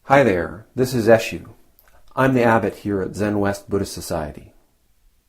Hi there, this is Eshu. I'm the abbot here at Zenwest Buddhist Society.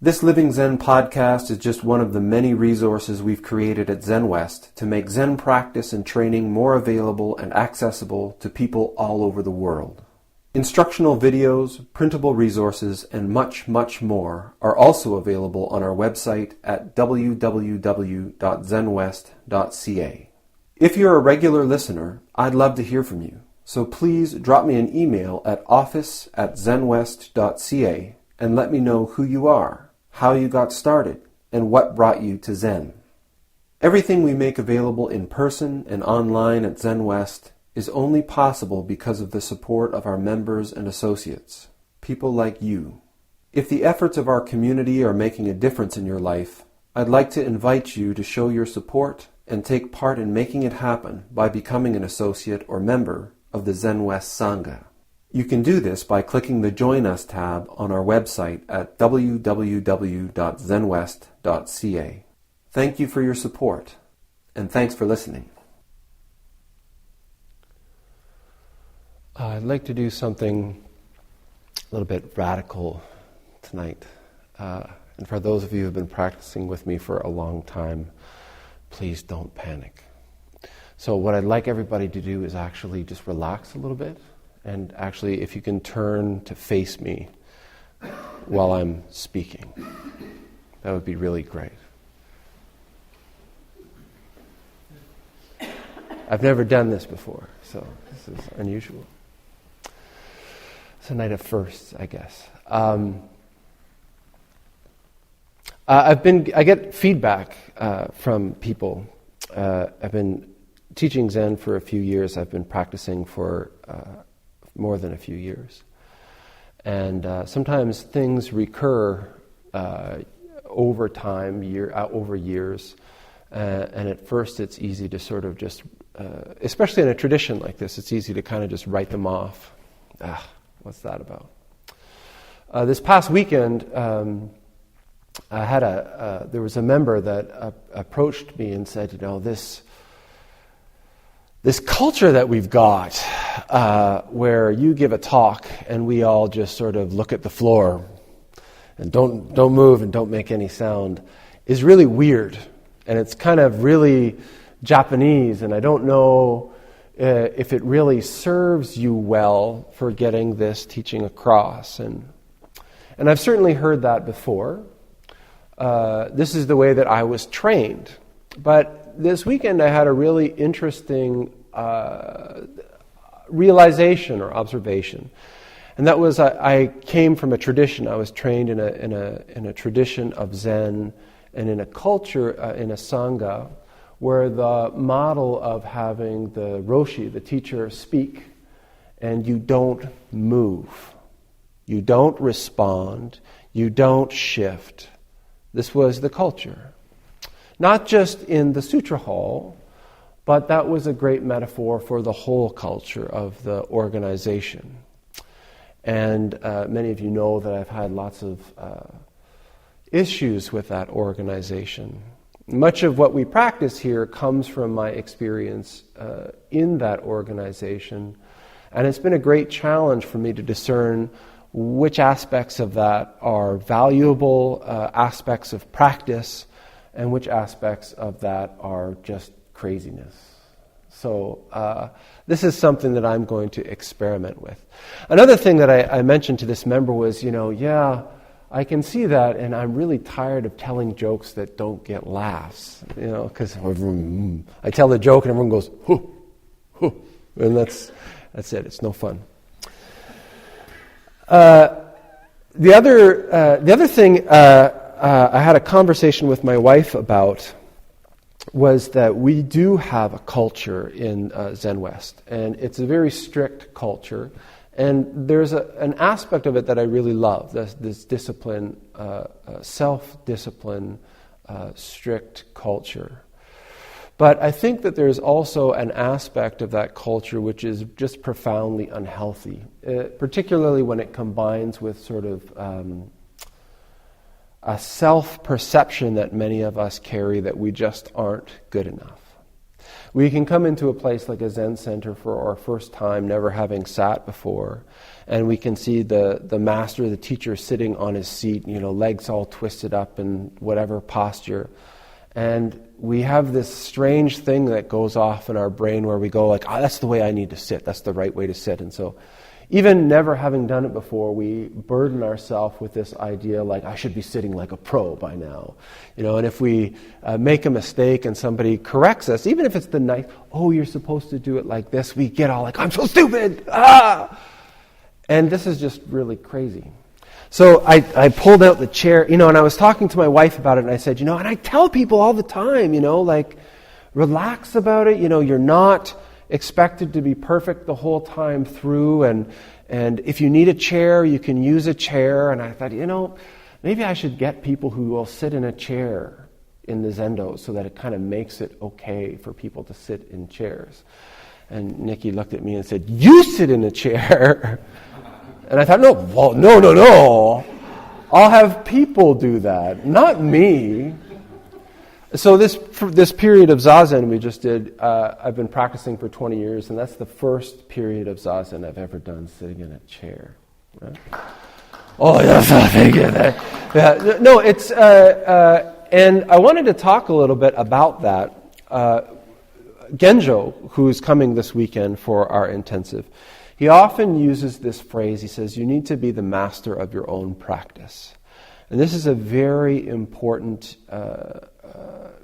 This Living Zen-podcast is just one of the many resources we've created at Zenwest to make Zen practice and training more available and accessible to people all over the world. Instructional videos, printable resources, and much, much more are also available on our website at www.zenwest.ca. If you're a regular listener, I'd love to hear from you. So please drop me an email at office@zenwest.ca and let me know who you are, how you got started, and what brought you to Zen. Everything we make available in person and online at Zenwest is only possible because of the support of our members and associates, people like you. If the efforts of our community are making a difference in your life, I'd like to invite you to show your support and take part in making it happen by becoming an associate or member of the Zenwest Sangha. You can do this by clicking the Join Us tab on our website at www.zenwest.ca. Thank you for your support, and thanks for listening. I'd like to do something a little bit radical tonight. And for those of you who have been practicing with me for a long time, please don't panic. So what I'd like everybody to do is actually just relax a little bit, and actually if you can turn to face me while I'm speaking, that would be really great. I've never done this before, so this is unusual. It's a night of firsts, I guess. I get feedback from people. I've been teaching Zen for a few years. I've been practicing for more than a few years. And sometimes things recur over time, over years. And at first it's easy to sort of just, especially in a tradition like this, it's easy to kind of just write them off. What's that about? This past weekend, there was a member that approached me and said, this culture that we've got, where you give a talk and we all just sort of look at the floor and don't move and don't make any sound, is really weird. And it's kind of really Japanese, and I don't know if it really serves you well for getting this teaching across. And I've certainly heard that before. This is the way that I was trained. But this weekend I had a really interesting realization or observation. And that was I came from a tradition. I was trained in a tradition of Zen and in a culture, in a Sangha, where the model of having the Roshi, the teacher, speak, and you don't move. You don't respond. You don't shift. This was the culture. Not just in the Sutra Hall, but that was a great metaphor for the whole culture of the organization. And many of you know that I've had lots of issues with that organization. Much of what we practice here comes from my experience in that organization, and it's been a great challenge for me to discern which aspects of that are valuable aspects of practice and which aspects of that are just craziness. So this is something that I'm going to experiment with. Another thing that I mentioned to this member was, I can see that, and I'm really tired of telling jokes that don't get laughs, because I tell the joke and everyone goes, hoo, hoo, and that's it. It's no fun. The other thing I had a conversation with my wife about was that we do have a culture in Zenwest, and it's a very strict culture. And there's an aspect of it that I really love, this discipline, self-discipline, strict culture. But I think that there's also an aspect of that culture which is just profoundly unhealthy, particularly when it combines with sort of a self-perception that many of us carry that we just aren't good enough. We can come into a place like a Zen center for our first time, never having sat before, and we can see the master, the teacher, sitting on his seat, legs all twisted up in whatever posture. And we have this strange thing that goes off in our brain where we go like, that's the way I need to sit. That's the right way to sit. And so even never having done it before, we burden ourselves with this idea like, I should be sitting like a pro by now. And if we make a mistake and somebody corrects us, even if it's the nice, you're supposed to do it like this, we get all like, I'm so stupid! And this is just really crazy. So I pulled out the chair, and I was talking to my wife about it, and I said, and I tell people all the time, like, relax about it, you're not expected to be perfect the whole time through, and if you need a chair, you can use a chair. And I thought, maybe I should get people who will sit in a chair in the Zendo so that it kind of makes it okay for people to sit in chairs. And Nikki looked at me and said, you sit in a chair. And I thought, no. I'll have people do that, not me. So this period of Zazen we just did, I've been practicing for 20 years, and that's the first period of Zazen I've ever done sitting in a chair. Right? Thank you. Yeah, no, it's, and I wanted to talk a little bit about that. Genjo, who's coming this weekend for our intensive, he often uses this phrase. He says, you need to be the master of your own practice. And this is a very important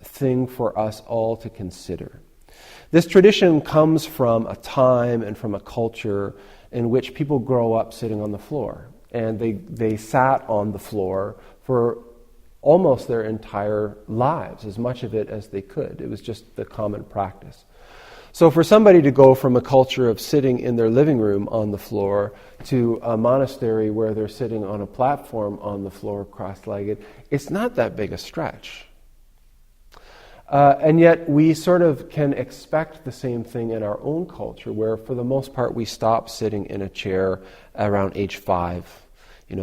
thing for us all to consider. This tradition comes from a time and from a culture in which people grow up sitting on the floor. And they sat on the floor for almost their entire lives, as much of it as they could. It was just the common practice. So for somebody to go from a culture of sitting in their living room on the floor to a monastery where they're sitting on a platform on the floor cross-legged, it's not that big a stretch. And yet we sort of can expect the same thing in our own culture, where for the most part we stop sitting in a chair around age 5.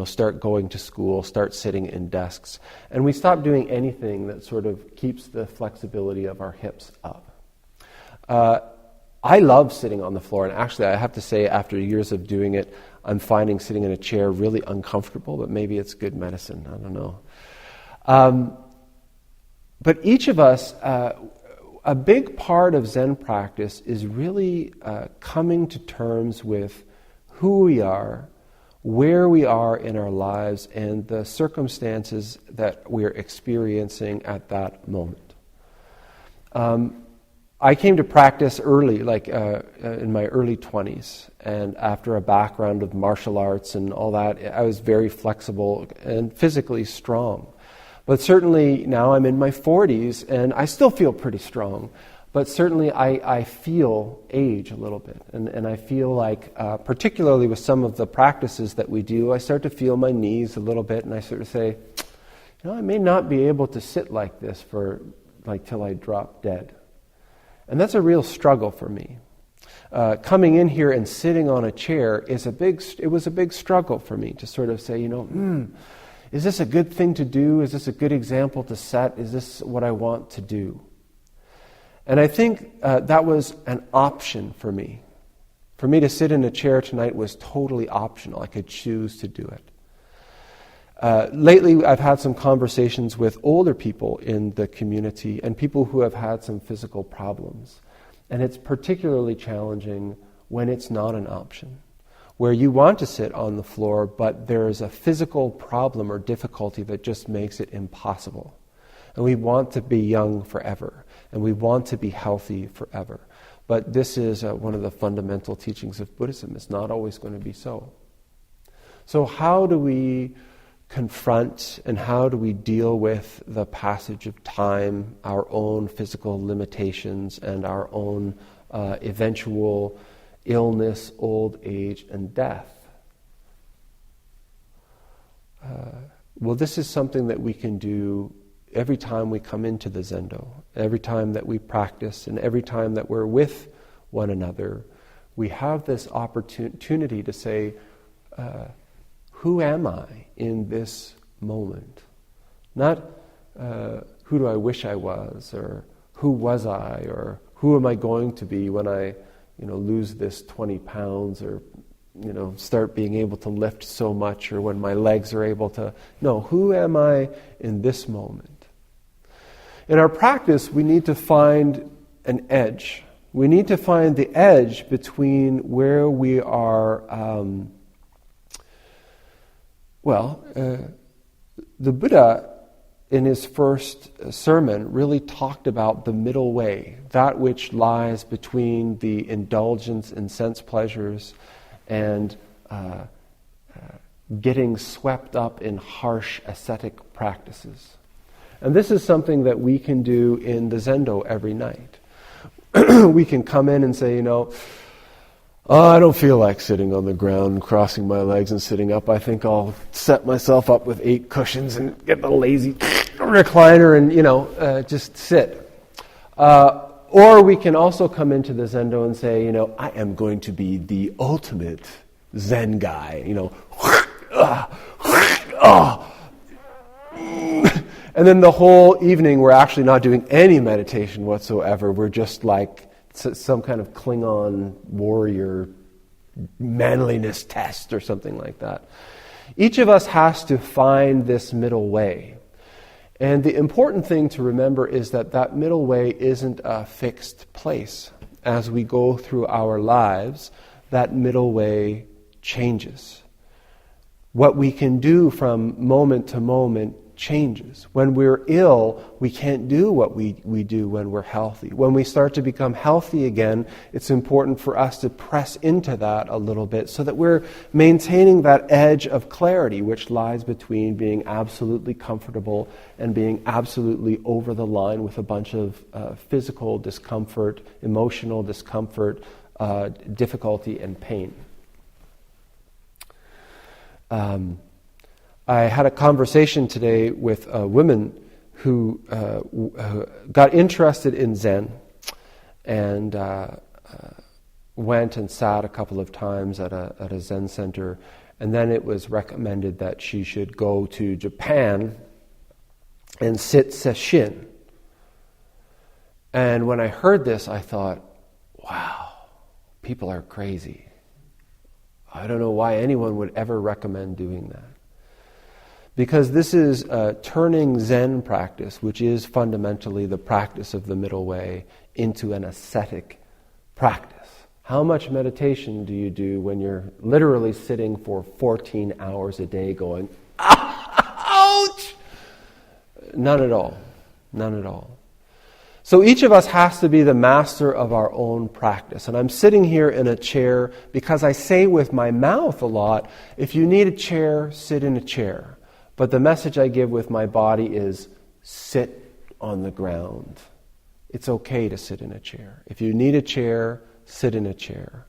Start going to school, start sitting in desks. And we stop doing anything that sort of keeps the flexibility of our hips up. I love sitting on the floor, and actually I have to say after years of doing it, I'm finding sitting in a chair really uncomfortable, but maybe it's good medicine, I don't know. But each of us, a big part of Zen practice is really coming to terms with who we are, where we are in our lives, and the circumstances that we're experiencing at that moment. I came to practice early, in my early 20s, and after a background of martial arts and all that, I was very flexible and physically strong. But certainly now I'm in my 40s, and I still feel pretty strong. But certainly I feel age a little bit, and I feel like, particularly with some of the practices that we do, I start to feel my knees a little bit, and I sort of say, I may not be able to sit like this for till I drop dead. And that's a real struggle for me. Coming in here and sitting on a chair it was a big struggle for me to sort of say, is this a good thing to do? Is this a good example to set? Is this what I want to do? And I think that was an option for me. For me to sit in a chair tonight was totally optional. I could choose to do it. Lately, I've had some conversations with older people in the community and people who have had some physical problems. And it's particularly challenging when it's not an option, where you want to sit on the floor, but there's a physical problem or difficulty that just makes it impossible. And we want to be young forever, and we want to be healthy forever. But this is one of the fundamental teachings of Buddhism. It's not always going to be so. So how do we confront and how do we deal with the passage of time, our own physical limitations, and our own eventual illness, old age, and death? Well, this is something that we can do every time we come into the Zendo, every time that we practice, and every time that we're with one another. We have this opportunity to say, who am I in this moment? Not who do I wish I was, or who was I, or Who am I going to be when I, lose this 20 pounds or, start being able to lift so much, or when my legs are able to... No, who am I in this moment? In our practice, we need to find an edge. We need to find the edge between where we are... the Buddha, in his first sermon, really talked about the middle way, that which lies between the indulgence in sense pleasures and getting swept up in harsh ascetic practices. And this is something that we can do in the Zendo every night. We can come in and say, I don't feel like sitting on the ground, crossing my legs and sitting up. I think I'll set myself up with 8 cushions and get the lazy recliner and, just sit. Or we can also come into the Zendo and say, I am going to be the ultimate Zen guy, And then the whole evening we're actually not doing any meditation whatsoever. We're just like some kind of Klingon warrior manliness test or something like that. Each of us has to find this middle way. And the important thing to remember is that middle way isn't a fixed place. As we go through our lives, that middle way changes. What we can do from moment to moment changes. When we're ill, we can't do what we do when we're healthy. When we start to become healthy again, it's important for us to press into that a little bit so that we're maintaining that edge of clarity which lies between being absolutely comfortable and being absolutely over the line with a bunch of physical discomfort, emotional discomfort, difficulty and pain. I had a conversation today with a woman who got interested in Zen and went and sat a couple of times at a Zen center, and then it was recommended that she should go to Japan and sit sesshin. And when I heard this, I thought, wow, people are crazy. I don't know why anyone would ever recommend doing that. Because this is turning Zen practice, which is fundamentally the practice of the middle way, into an ascetic practice. How much meditation do you do when you're literally sitting for 14 hours a day going, ouch! None at all. None at all. So each of us has to be the master of our own practice. And I'm sitting here in a chair because I say with my mouth a lot, if you need a chair, sit in a chair. But the message I give with my body is, sit on the ground. It's okay to sit in a chair. If you need a chair, sit in a chair.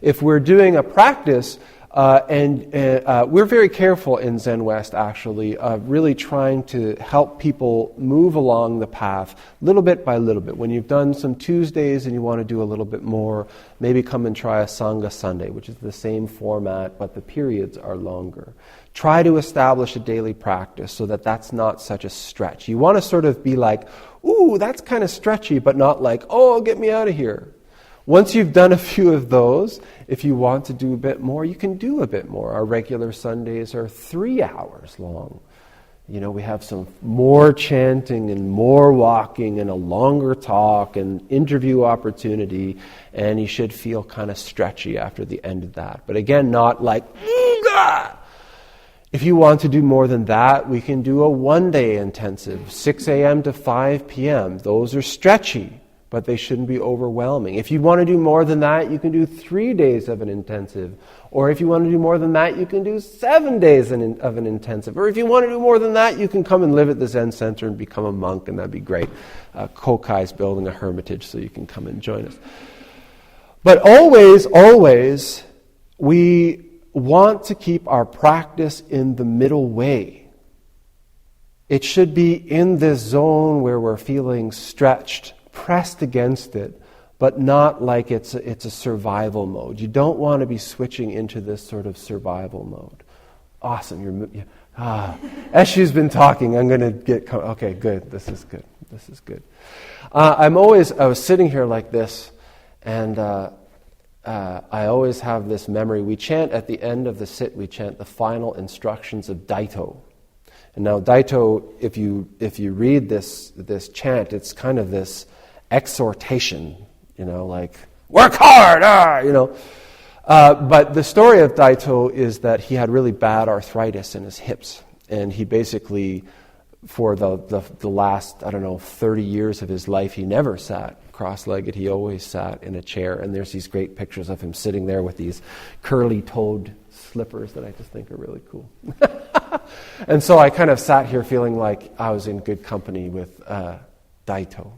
If we're doing a practice, we're very careful in Zenwest actually, really trying to help people move along the path little bit by little bit. When you've done some Tuesdays and you want to do a little bit more, maybe come and try a Sangha Sunday, which is the same format, but the periods are longer. Try to establish a daily practice so that that's not such a stretch. You want to sort of be like, ooh, that's kind of stretchy, but not like, oh, get me out of here. Once you've done a few of those, if you want to do a bit more, you can do a bit more. Our regular Sundays are 3 hours long. We have some more chanting and more walking and a longer talk and interview opportunity, and you should feel kind of stretchy after the end of that. But again, not like, Nga! If you want to do more than that, we can do a one-day intensive, 6 a.m. to 5 p.m. Those are stretchy, but they shouldn't be overwhelming. If you want to do more than that, you can do 3 days of an intensive. Or if you want to do more than that, you can do 7 days of an intensive. Or if you want to do more than that, you can come and live at the Zen Center and become a monk, and that'd be great. Kokai's building a hermitage, so you can come and join us. But always, we want to keep our practice in the middle way. It should be in this zone where we're feeling stretched, pressed against it, but not like it's a survival mode. You don't want to be switching into this sort of survival mode. Awesome, Eshu's been talking. I'm going to get... Okay, good. This is good. This is good. I was sitting here like this, and I always have this memory. We chant at the end of the sit, we chant the final instructions of Daito. And now Daito, if you read this chant, it's kind of this exhortation, like, work hard, but the story of Daito is that he had really bad arthritis in his hips, and he basically, for the last, 30 years of his life, he never sat cross-legged. He always sat in a chair, and there's these great pictures of him sitting there with these curly-toed slippers that I just think are really cool. And so I kind of sat here feeling like I was in good company with Daito.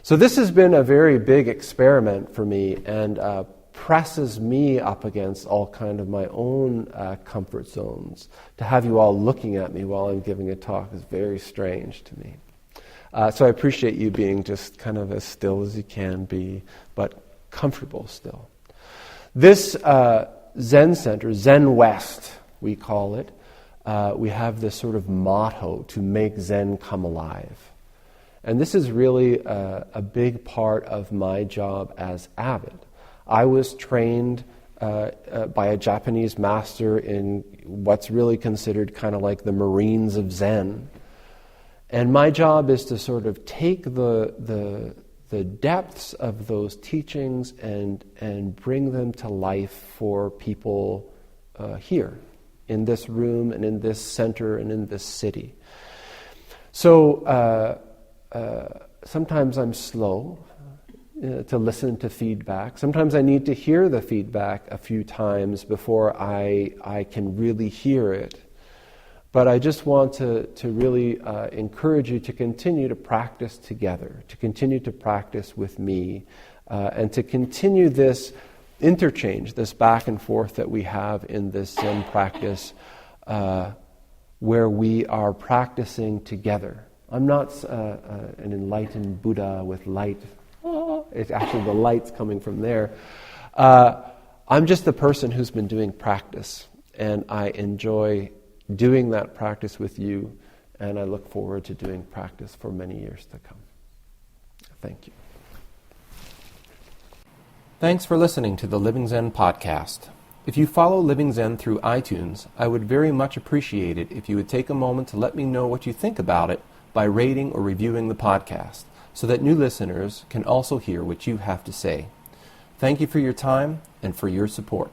So this has been a very big experiment for me, and presses me up against all kind of my own comfort zones. To have you all looking at me while I'm giving a talk is very strange to me. So I appreciate you being just kind of as still as you can be, but comfortable still. This Zen Center, Zenwest, we call it, we have this sort of motto, to make Zen come alive. And this is really a big part of my job as avid. I was trained by a Japanese master in what's really considered kind of like the Marines of Zen. And my job is to sort of take the depths of those teachings and bring them to life for people here, in this room and in this center and in this city. So sometimes I'm slow to listen to feedback. Sometimes I need to hear the feedback a few times before I can really hear it. But I just want to really encourage you to continue to practice together, to continue to practice with me, and to continue this interchange, this back and forth that we have in this Zen practice, where we are practicing together. I'm not an enlightened Buddha with light. It's actually the light's coming from there. I'm just the person who's been doing practice, and I enjoy doing that practice with you, and I look forward to doing practice for many years to come. Thank you. Thanks for listening to the Living Zen podcast. If you follow Living Zen through iTunes, I would very much appreciate it if you would take a moment to let me know what you think about it by rating or reviewing the podcast, so that new listeners can also hear what you have to say. Thank you for your time and for your support.